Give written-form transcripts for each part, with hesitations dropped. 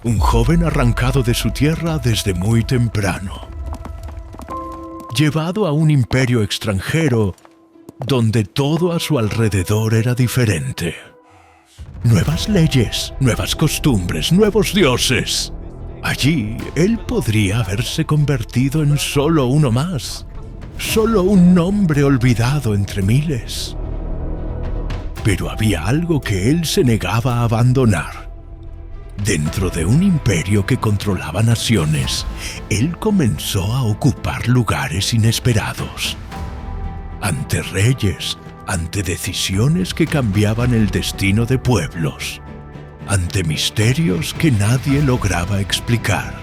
un joven arrancado de su tierra desde muy temprano, llevado a un imperio extranjero donde todo a su alrededor era diferente. Nuevas leyes, nuevas costumbres, nuevos dioses. Allí, él podría haberse convertido en solo uno más, solo un nombre olvidado entre miles. Pero había algo que él se negaba a abandonar. Dentro de un imperio que controlaba naciones, él comenzó a ocupar lugares inesperados. Ante reyes, ante decisiones que cambiaban el destino de pueblos, ante misterios que nadie lograba explicar.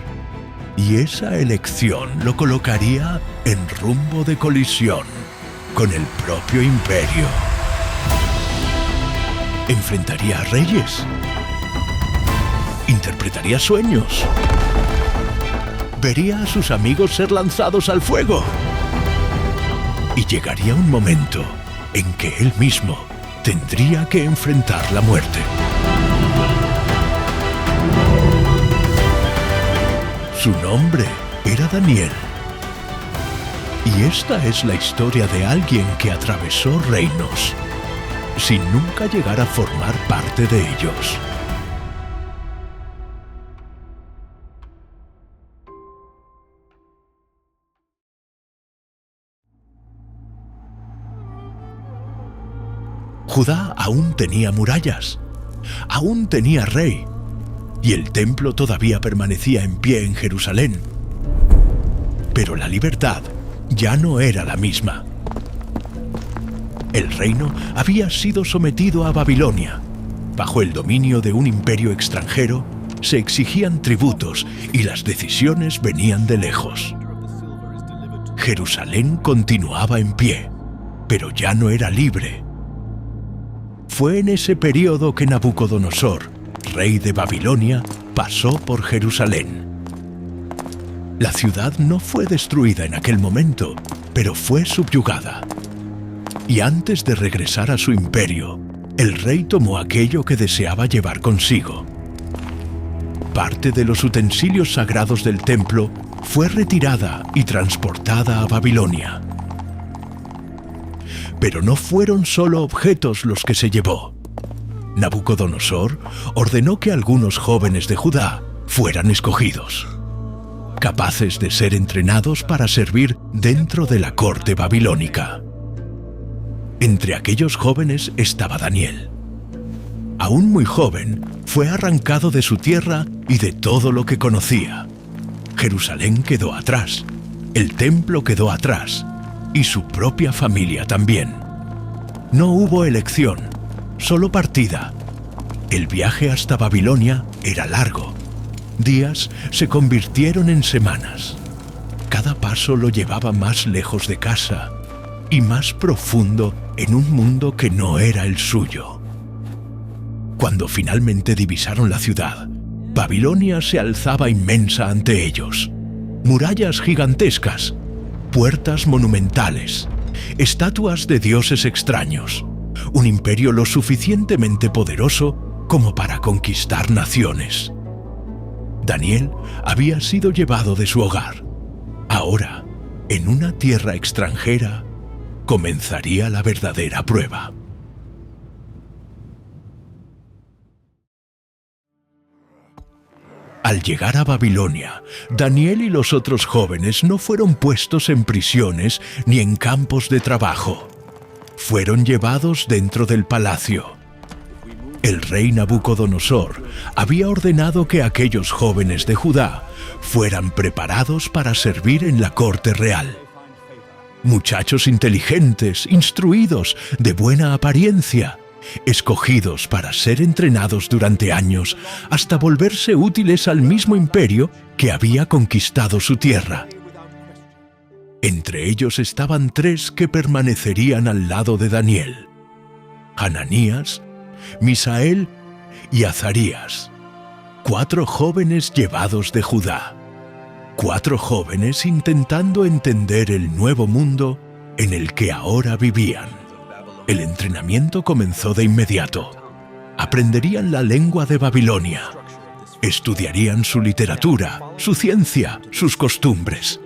Y esa elección lo colocaría en rumbo de colisión con el propio imperio. Enfrentaría a reyes. Interpretaría sueños. Vería a sus amigos ser lanzados al fuego. Y llegaría un momento en que él mismo tendría que enfrentar la muerte. Su nombre era Daniel. Y esta es la historia de alguien que atravesó reinos sin nunca llegar a formar parte de ellos. Judá aún tenía murallas, aún tenía rey, y el templo todavía permanecía en pie en Jerusalén. Pero la libertad ya no era la misma. El reino había sido sometido a Babilonia. Bajo el dominio de un imperio extranjero, se exigían tributos y las decisiones venían de lejos. Jerusalén continuaba en pie, pero ya no era libre. Fue en ese periodo que Nabucodonosor, rey de Babilonia, pasó por Jerusalén. La ciudad no fue destruida en aquel momento, pero fue subyugada. Y antes de regresar a su imperio, el rey tomó aquello que deseaba llevar consigo. Parte de los utensilios sagrados del templo fue retirada y transportada a Babilonia. Pero no fueron solo objetos los que se llevó. Nabucodonosor ordenó que algunos jóvenes de Judá fueran escogidos, capaces de ser entrenados para servir dentro de la corte babilónica. Entre aquellos jóvenes estaba Daniel. Aún muy joven, fue arrancado de su tierra y de todo lo que conocía. Jerusalén quedó atrás, el templo quedó atrás, y su propia familia también. No hubo elección, solo partida. El viaje hasta Babilonia era largo. Días se convirtieron en semanas. Cada paso lo llevaba más lejos de casa y más profundo en un mundo que no era el suyo. Cuando finalmente divisaron la ciudad, Babilonia se alzaba inmensa ante ellos. Murallas gigantescas, puertas monumentales, estatuas de dioses extraños, un imperio lo suficientemente poderoso como para conquistar naciones. Daniel había sido llevado de su hogar. Ahora, en una tierra extranjera, comenzaría la verdadera prueba. Al llegar a Babilonia, Daniel y los otros jóvenes no fueron puestos en prisiones ni en campos de trabajo. Fueron llevados dentro del palacio. El rey Nabucodonosor había ordenado que aquellos jóvenes de Judá fueran preparados para servir en la corte real. Muchachos inteligentes, instruidos, de buena apariencia, escogidos para ser entrenados durante años hasta volverse útiles al mismo imperio que había conquistado su tierra. Entre ellos estaban 3 que permanecerían al lado de Daniel: Hananías, Misael y Azarías, 4 jóvenes llevados de Judá. 4 jóvenes intentando entender el nuevo mundo en el que ahora vivían. El entrenamiento comenzó de inmediato. Aprenderían la lengua de Babilonia. Estudiarían su literatura, su ciencia, sus costumbres.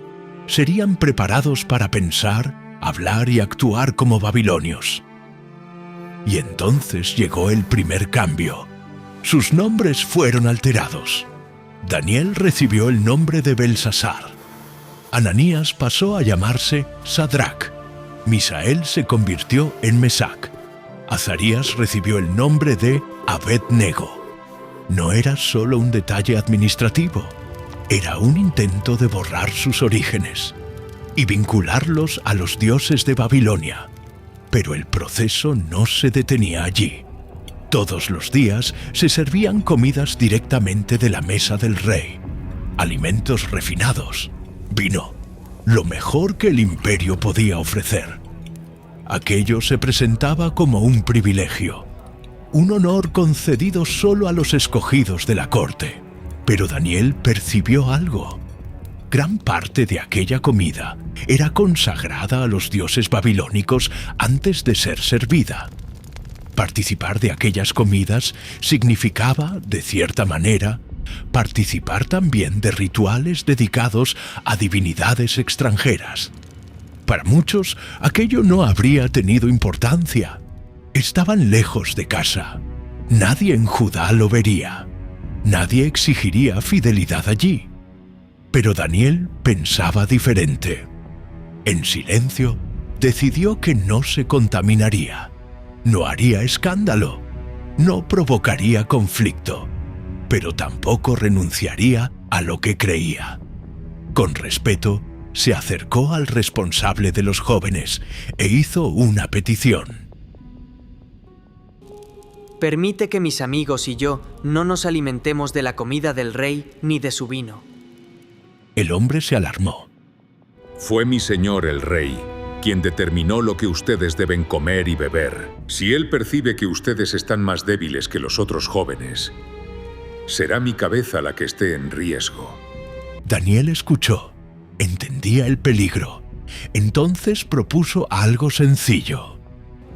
Serían preparados para pensar, hablar y actuar como babilonios. Y entonces llegó el primer cambio. Sus nombres fueron alterados. Daniel recibió el nombre de Belsasar. Ananías pasó a llamarse Sadrac. Misael se convirtió en Mesac. Azarías recibió el nombre de Abed-Nego. No era solo un detalle administrativo, era un intento de borrar sus orígenes y vincularlos a los dioses de Babilonia. Pero el proceso no se detenía allí. Todos los días se servían comidas directamente de la mesa del rey, alimentos refinados, vino, lo mejor que el imperio podía ofrecer. Aquello se presentaba como un privilegio, un honor concedido solo a los escogidos de la corte. Pero Daniel percibió algo. Gran parte de aquella comida era consagrada a los dioses babilónicos antes de ser servida. Participar de aquellas comidas significaba, de cierta manera, participar también de rituales dedicados a divinidades extranjeras. Para muchos, aquello no habría tenido importancia. Estaban lejos de casa. Nadie en Judá lo vería. Nadie exigiría fidelidad allí. Pero Daniel pensaba diferente. En silencio, decidió que no se contaminaría. No haría escándalo. No provocaría conflicto. Pero tampoco renunciaría a lo que creía. Con respeto, se acercó al responsable de los jóvenes e hizo una petición. Permite que mis amigos y yo no nos alimentemos de la comida del rey ni de su vino. El hombre se alarmó. Fue mi señor el rey quien determinó lo que ustedes deben comer y beber. Si él percibe que ustedes están más débiles que los otros jóvenes, será mi cabeza la que esté en riesgo. Daniel escuchó, entendía el peligro. Entonces propuso algo sencillo.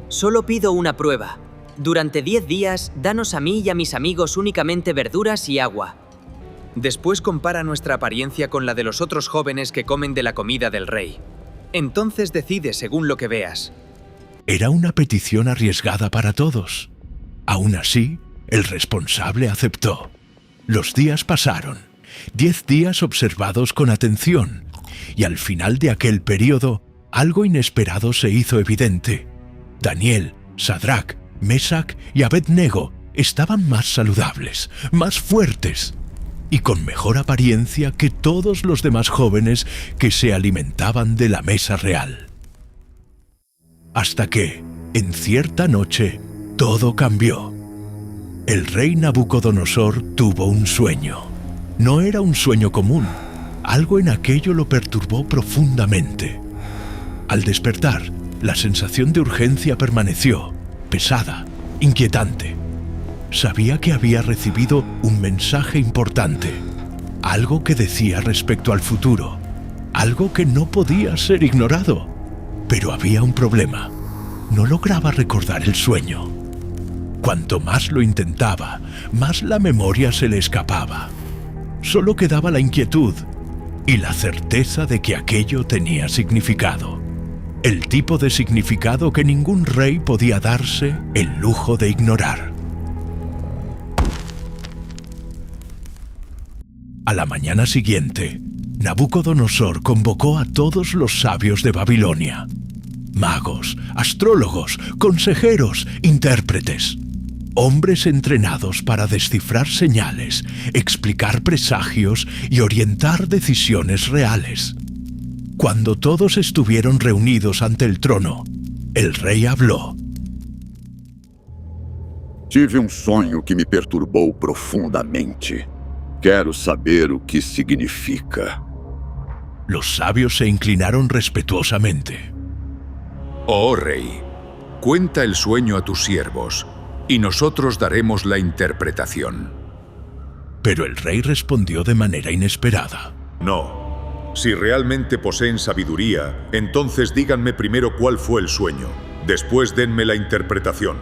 Solo pido una prueba. Durante 10 días, danos a mí y a mis amigos únicamente verduras y agua. Después compara nuestra apariencia con la de los otros jóvenes que comen de la comida del rey. Entonces decide según lo que veas. Era una petición arriesgada para todos. Aún así, el responsable aceptó. Los días pasaron, 10 días observados con atención, y al final de aquel periodo, algo inesperado se hizo evidente. Daniel, Sadrac, Mesac y Abed-Nego estaban más saludables, más fuertes y con mejor apariencia que todos los demás jóvenes que se alimentaban de la mesa real. Hasta que, en cierta noche, todo cambió. El rey Nabucodonosor tuvo un sueño. No era un sueño común. Algo en aquello lo perturbó profundamente. Al despertar, la sensación de urgencia permaneció, pesada, inquietante. Sabía que había recibido un mensaje importante, algo que decía respecto al futuro, algo que no podía ser ignorado. Pero había un problema. No lograba recordar el sueño. Cuanto más lo intentaba, más la memoria se le escapaba. Solo quedaba la inquietud y la certeza de que aquello tenía significado. El tipo de significado que ningún rey podía darse el lujo de ignorar. A la mañana siguiente, Nabucodonosor convocó a todos los sabios de Babilonia. Magos, astrólogos, consejeros, intérpretes. Hombres entrenados para descifrar señales, explicar presagios y orientar decisiones reales. Cuando todos estuvieron reunidos ante el trono, el rey habló. Tive sonho que me perturbou profundamente. Quero saber o que significa. Los sabios se inclinaron respetuosamente. Oh rey, cuenta el sueño a tus siervos, y nosotros daremos la interpretación. Pero el rey respondió de manera inesperada. No. Si realmente poseen sabiduría, entonces díganme primero cuál fue el sueño. Después denme la interpretación.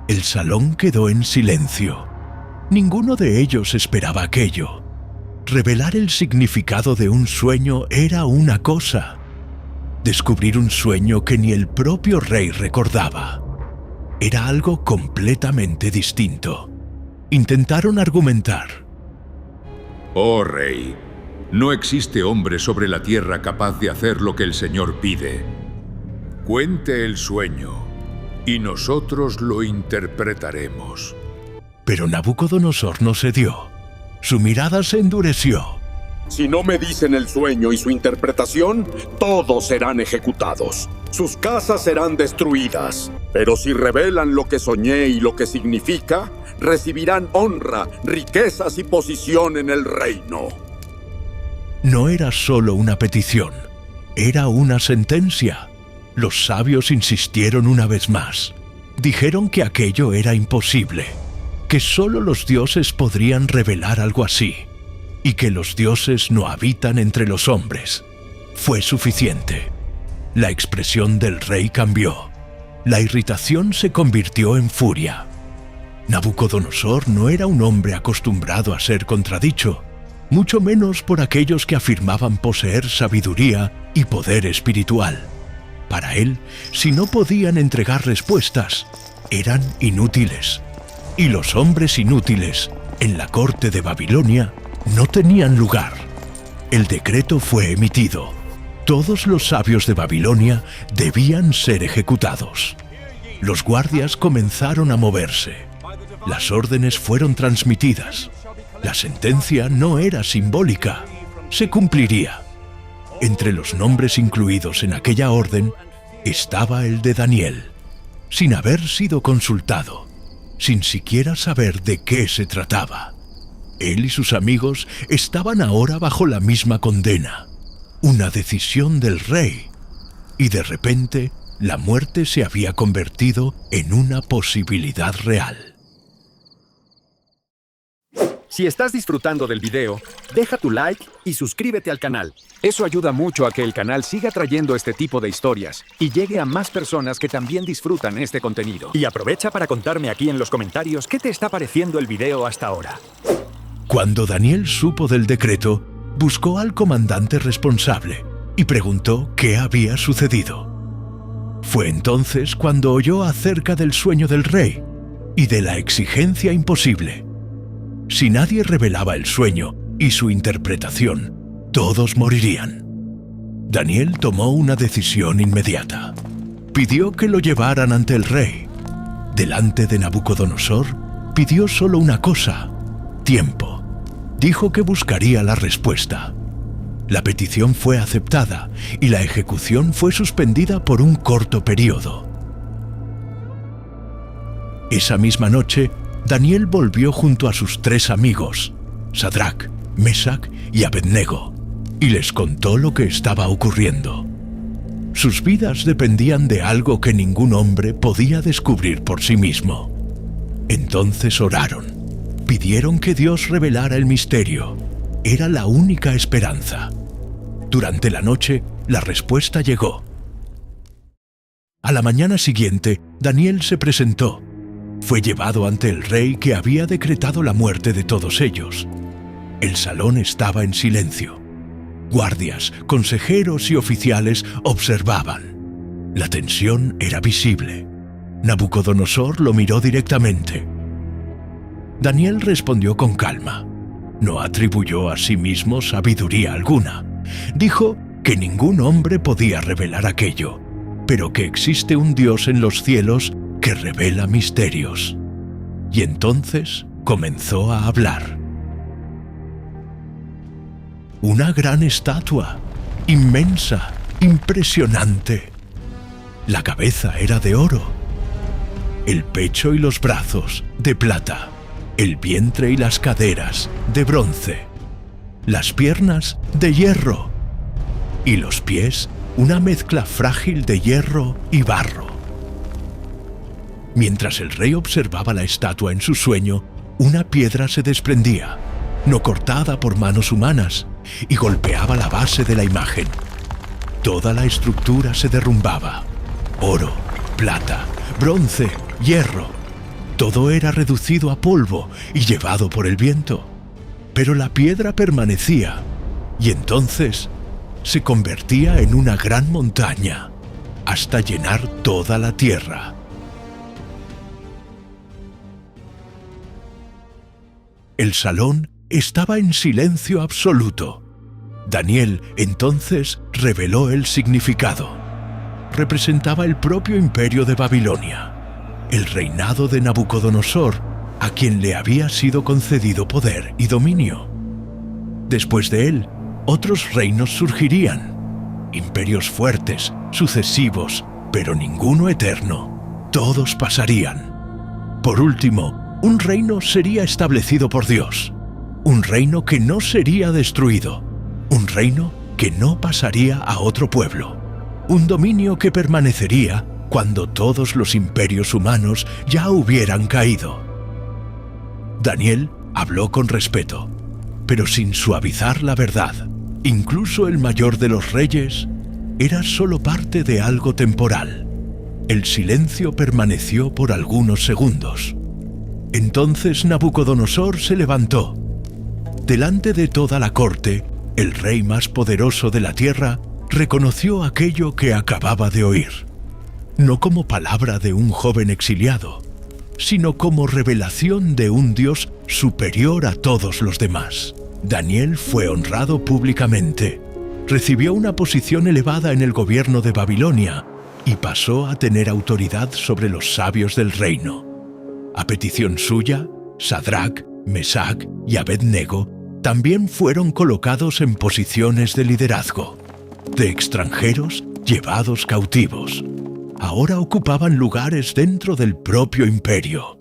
El salón quedó en silencio. Ninguno de ellos esperaba aquello. Revelar el significado de un sueño era una cosa. Descubrir un sueño que ni el propio rey recordaba era algo completamente distinto. Intentaron argumentar. Oh rey, no existe hombre sobre la tierra capaz de hacer lo que el Señor pide. Cuente el sueño, y nosotros lo interpretaremos. Pero Nabucodonosor no cedió. Su mirada se endureció. Si no me dicen el sueño y su interpretación, todos serán ejecutados. Sus casas serán destruidas. Pero si revelan lo que soñé y lo que significa, recibirán honra, riquezas y posición en el reino. No era solo una petición, era una sentencia. Los sabios insistieron una vez más. Dijeron que aquello era imposible, que solo los dioses podrían revelar algo así, y que los dioses no habitan entre los hombres. Fue suficiente. La expresión del rey cambió. La irritación se convirtió en furia. Nabucodonosor no era un hombre acostumbrado a ser contradicho, mucho menos por aquellos que afirmaban poseer sabiduría y poder espiritual. Para él, si no podían entregar respuestas, eran inútiles. Y los hombres inútiles, en la corte de Babilonia, no tenían lugar. El decreto fue emitido. Todos los sabios de Babilonia debían ser ejecutados. Los guardias comenzaron a moverse. Las órdenes fueron transmitidas. La sentencia no era simbólica, se cumpliría. Entre los nombres incluidos en aquella orden estaba el de Daniel, sin haber sido consultado, sin siquiera saber de qué se trataba. Él y sus amigos estaban ahora bajo la misma condena, una decisión del rey, y de repente la muerte se había convertido en una posibilidad real. Si estás disfrutando del video, deja tu like y suscríbete al canal. Eso ayuda mucho a que el canal siga trayendo este tipo de historias y llegue a más personas que también disfrutan este contenido. Y aprovecha para contarme aquí en los comentarios qué te está pareciendo el video hasta ahora. Cuando Daniel supo del decreto, buscó al comandante responsable y preguntó qué había sucedido. Fue entonces cuando oyó acerca del sueño del rey y de la exigencia imposible. Si nadie revelaba el sueño y su interpretación, todos morirían. Daniel tomó una decisión inmediata. Pidió que lo llevaran ante el rey. Delante de Nabucodonosor, pidió solo una cosa: tiempo. Dijo que buscaría la respuesta. La petición fue aceptada y la ejecución fue suspendida por un corto periodo. Esa misma noche, Daniel volvió junto a sus 3 amigos, Sadrac, Mesac y Abednego, y les contó lo que estaba ocurriendo. Sus vidas dependían de algo que ningún hombre podía descubrir por sí mismo. Entonces oraron, pidieron que Dios revelara el misterio. Era la única esperanza. Durante la noche, la respuesta llegó. A la mañana siguiente, Daniel se presentó. Fue llevado ante el rey que había decretado la muerte de todos ellos. El salón estaba en silencio. Guardias, consejeros y oficiales observaban. La tensión era visible. Nabucodonosor lo miró directamente. Daniel respondió con calma. No atribuyó a sí mismo sabiduría alguna. Dijo que ningún hombre podía revelar aquello, pero que existe un Dios en los cielos que revela misterios. Y entonces comenzó a hablar. Una gran estatua, inmensa, impresionante. La cabeza era de oro, el pecho y los brazos de plata, el vientre y las caderas de bronce, las piernas de hierro y los pies una mezcla frágil de hierro y barro. Mientras el rey observaba la estatua en su sueño, una piedra se desprendía, no cortada por manos humanas, y golpeaba la base de la imagen. Toda la estructura se derrumbaba. Oro, plata, bronce, hierro. Todo era reducido a polvo y llevado por el viento. Pero la piedra permanecía, y entonces se convertía en una gran montaña, hasta llenar toda la tierra. El salón estaba en silencio absoluto. Daniel entonces reveló el significado. Representaba el propio imperio de Babilonia, el reinado de Nabucodonosor, a quien le había sido concedido poder y dominio. Después de él, otros reinos surgirían, imperios fuertes, sucesivos, pero ninguno eterno. Todos pasarían. Por último, un reino sería establecido por Dios, un reino que no sería destruido, un reino que no pasaría a otro pueblo, un dominio que permanecería cuando todos los imperios humanos ya hubieran caído. Daniel habló con respeto, pero sin suavizar la verdad. Incluso el mayor de los reyes era solo parte de algo temporal. El silencio permaneció por algunos segundos. Entonces Nabucodonosor se levantó. Delante de toda la corte, el rey más poderoso de la tierra reconoció aquello que acababa de oír. No como palabra de un joven exiliado, sino como revelación de un Dios superior a todos los demás. Daniel fue honrado públicamente, recibió una posición elevada en el gobierno de Babilonia y pasó a tener autoridad sobre los sabios del reino. A petición suya, Sadrac, Mesac y Abednego también fueron colocados en posiciones de liderazgo. De extranjeros llevados cautivos, ahora ocupaban lugares dentro del propio imperio.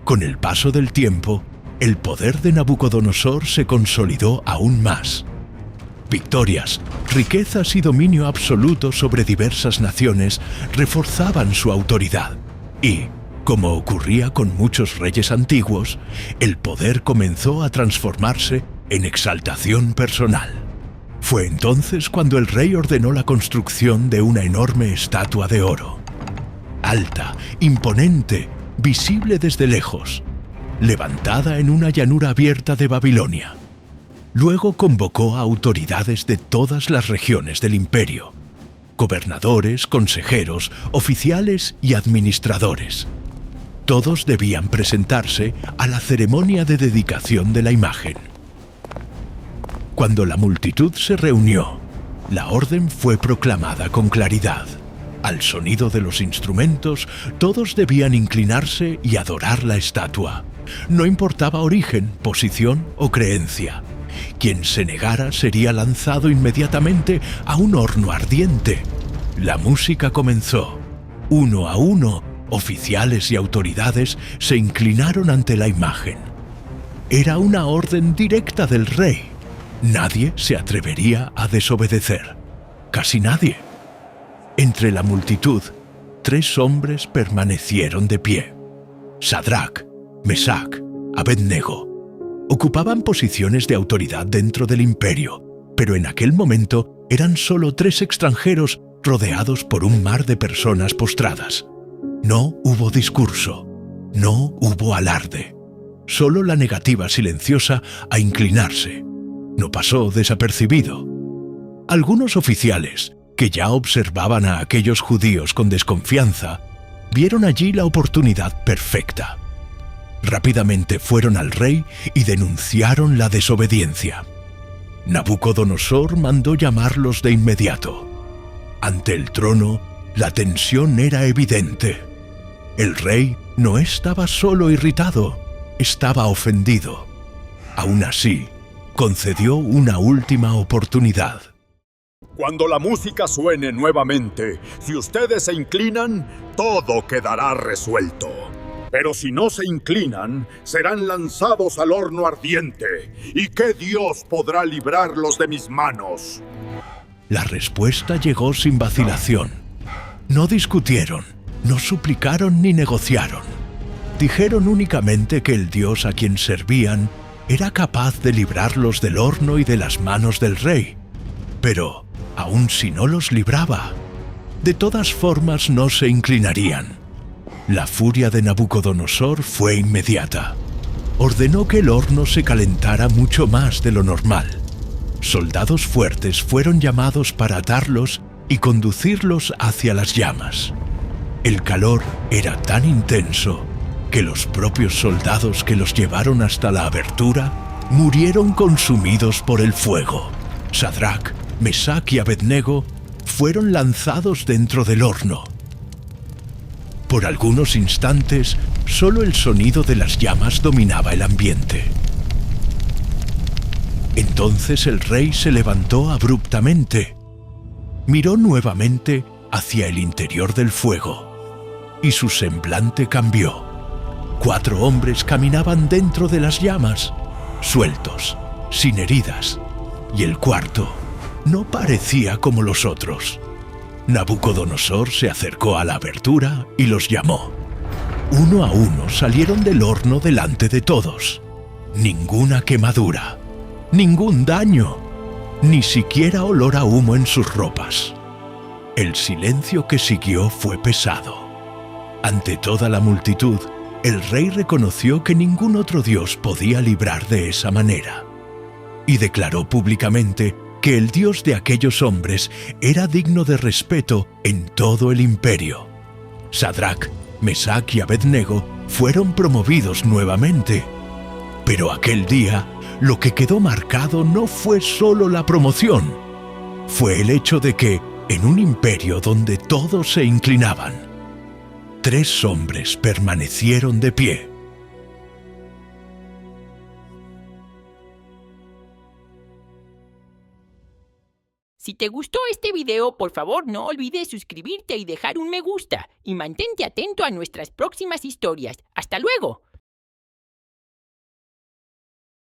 Con el paso del tiempo, el poder de Nabucodonosor se consolidó aún más. Victorias, riquezas y dominio absoluto sobre diversas naciones reforzaban su autoridad y, como ocurría con muchos reyes antiguos, el poder comenzó a transformarse en exaltación personal. Fue entonces cuando el rey ordenó la construcción de una enorme estatua de oro. Alta, imponente, visible desde lejos, levantada en una llanura abierta de Babilonia. Luego convocó a autoridades de todas las regiones del imperio, gobernadores, consejeros, oficiales y administradores. Todos debían presentarse a la ceremonia de dedicación de la imagen. Cuando la multitud se reunió, la orden fue proclamada con claridad. Al sonido de los instrumentos, todos debían inclinarse y adorar la estatua. No importaba origen, posición o creencia. Quien se negara sería lanzado inmediatamente a un horno ardiente. La música comenzó. Uno a uno, oficiales y autoridades se inclinaron ante la imagen. Era una orden directa del rey. Nadie se atrevería a desobedecer. Casi nadie. Entre la multitud, 3 hombres permanecieron de pie. Sadrac, Mesac, Abednego. Ocupaban posiciones de autoridad dentro del imperio, pero en aquel momento eran solo 3 extranjeros rodeados por un mar de personas postradas. No hubo discurso, no hubo alarde, solo la negativa silenciosa a inclinarse. No pasó desapercibido. Algunos oficiales, que ya observaban a aquellos judíos con desconfianza, vieron allí la oportunidad perfecta. Rápidamente fueron al rey y denunciaron la desobediencia. Nabucodonosor mandó llamarlos de inmediato. Ante el trono, la tensión era evidente. El rey no estaba solo irritado, estaba ofendido. Aún así, concedió una última oportunidad. Cuando la música suene nuevamente, si ustedes se inclinan, todo quedará resuelto. Pero si no se inclinan, serán lanzados al horno ardiente. ¿Y qué Dios podrá librarlos de mis manos? La respuesta llegó sin vacilación. No discutieron, no suplicaron ni negociaron. Dijeron únicamente que el Dios a quien servían era capaz de librarlos del horno y de las manos del rey. Pero, aun si no los libraba, de todas formas no se inclinarían. La furia de Nabucodonosor fue inmediata. Ordenó que el horno se calentara mucho más de lo normal. Soldados fuertes fueron llamados para atarlos y conducirlos hacia las llamas. El calor era tan intenso que los propios soldados que los llevaron hasta la abertura murieron consumidos por el fuego. Sadrac, Mesac y Abednego fueron lanzados dentro del horno. Por algunos instantes, solo el sonido de las llamas dominaba el ambiente. Entonces el rey se levantó abruptamente, miró nuevamente hacia el interior del fuego y su semblante cambió. 4 hombres caminaban dentro de las llamas, sueltos, sin heridas, y el cuarto no parecía como los otros. Nabucodonosor se acercó a la abertura y los llamó. Uno a uno salieron del horno delante de todos. Ninguna quemadura, ningún daño, ni siquiera olor a humo en sus ropas. El silencio que siguió fue pesado. Ante toda la multitud, el rey reconoció que ningún otro dios podía librar de esa manera, y declaró públicamente que el Dios de aquellos hombres era digno de respeto en todo el imperio. Sadrac, Mesac y Abednego fueron promovidos nuevamente. Pero aquel día, lo que quedó marcado no fue solo la promoción, fue el hecho de que, en un imperio donde todos se inclinaban, 3 hombres permanecieron de pie. Si te gustó este video, por favor no olvides suscribirte y dejar un me gusta. Y mantente atento a nuestras próximas historias. ¡Hasta luego!